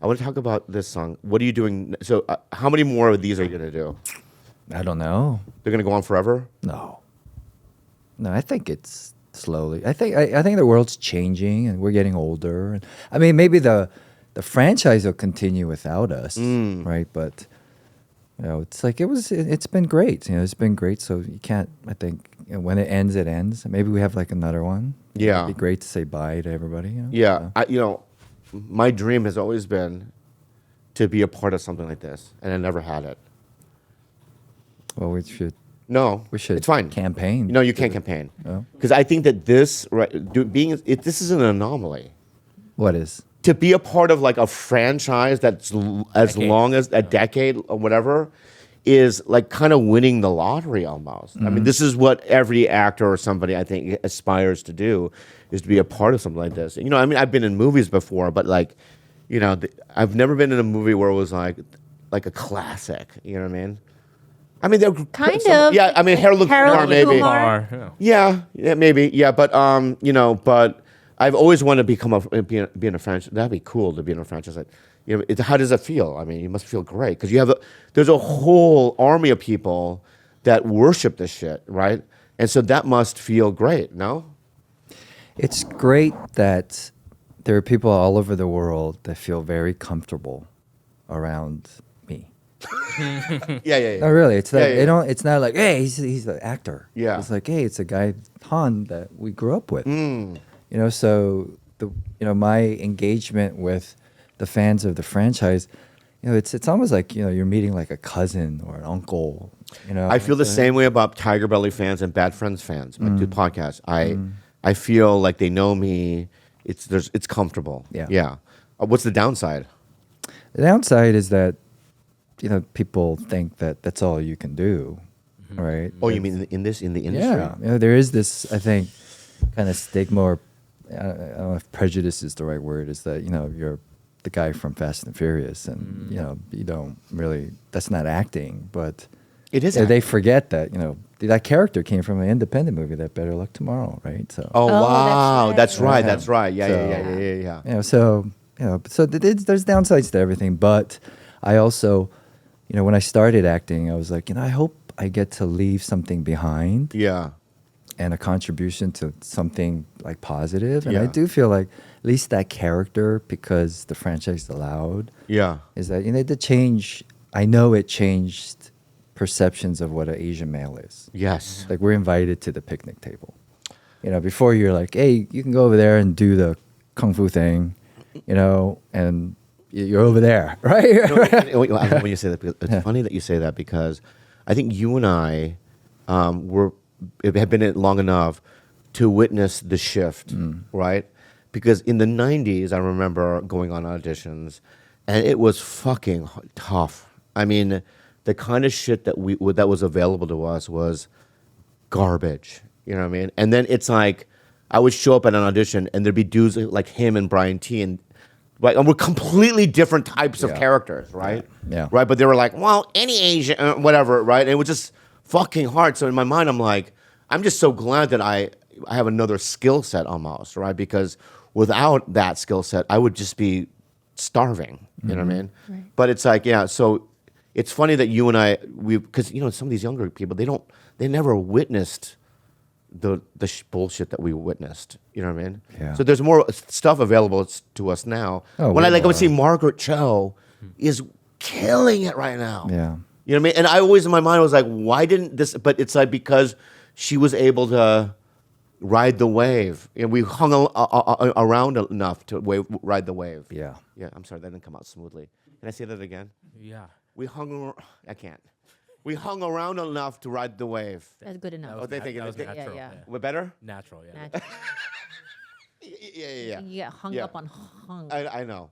I want to talk about this song. What are you doing? So, how many more of these are you gonna do? I don't know. They're gonna go on forever. No, I think it's slowly. I think the world's changing, and we're getting older. And I mean, maybe the franchise will continue without us, right? But it's like it's been great. It's been great. So you can't. I think when it ends, it ends. Maybe we have like another one. Yeah, it'd be great to say bye to everybody. Yeah, my dream has always been to be a part of something like this, and I never had it. Well, we should. No, we should. It's fine. Campaign. No, you can't campaign because I think that this this is an anomaly. What is? To be a part of like a franchise that's as long as a decade or whatever is like kind of winning the lottery almost. I mean, this is what every actor or somebody I think aspires to do, is to be a part of something like this. I mean, I've been in movies before, but like, I've never been in a movie where it was like a classic. You know what I mean? I mean, they're kind of. Yeah, I mean, Harold Kumar maybe. Yeah, maybe. Yeah, but but I've always wanted to be in a franchise. That'd be cool to be in a franchise. How does it feel? I mean, you must feel great because there's a whole army of people that worship this shit, right? And so that must feel great, no? It's great that there are people all over the world that feel very comfortable around me. Yeah. No, really, it's like it's not like, hey, he's an actor. Yeah, it's like, hey, it's a guy Han that we grew up with. So my engagement with the fans of the franchise, it's almost like you're meeting like a cousin or an uncle. I feel the same way about tigerbelly fans and Bad Friends fans. I do podcasts. I feel like they know me. It's comfortable. Yeah. What's the downside? The downside is that people think that that's all you can do, right? Oh, you mean in the industry? Yeah, there is this, I think, kind of stigma, or I don't know if prejudice is the right word. Is that you're the guy from Fast and Furious, and you don't really. That's not acting, but it is. They forget that that character came from an independent movie, that Better Luck Tomorrow, right? So. Oh wow, that's right. Yeah. That's right. Yeah. So there's downsides to everything, but I also. When I started acting, I was like, I hope I get to leave something behind. Yeah. And a contribution to something like positive. And I do feel like at least that character, because the franchise allowed, is that, the change, I know it changed perceptions of what an Asian male is. Yes. Like we're invited to the picnic table. Before you're like, hey, you can go over there and do the kung fu thing, and you're over there, right? When you say that, it's funny that you say that because I think you and I have been in it long enough to witness the shift, right? Because in the 90s, I remember going on auditions, and it was fucking tough. I mean, the kind of shit that was available to us was garbage. You know what I mean? And then it's like I would show up at an audition, and there'd be dudes like him and Brian T. and we're completely different types of characters, right? Yeah. Right, but they were like, well, any Asian, whatever, right? And it was just fucking hard. So in my mind, I'm like, I'm just so glad that I have another skill set almost, right? Because without that skill set, I would just be starving. You know what I mean? Right. But it's like, so it's funny that you and I, because some of these younger people, they never witnessed the bullshit that we witnessed. You know what I mean? Yeah. So there's more stuff available to us now. When I would see Margaret Cho is killing it right now. Yeah. You know what I mean? And I always in my mind was like, why didn't this? But it's like because she was able to ride the wave. We hung around enough to ride the wave. Yeah. Yeah. I'm sorry, that didn't come out smoothly. Can I say that again? Yeah. I can't. We hung around enough to ride the wave. That's good enough. Oh, they think it is natural. Yeah. We're better? Natural, yeah. Natural. Yeah. You get hung up on hung. I know.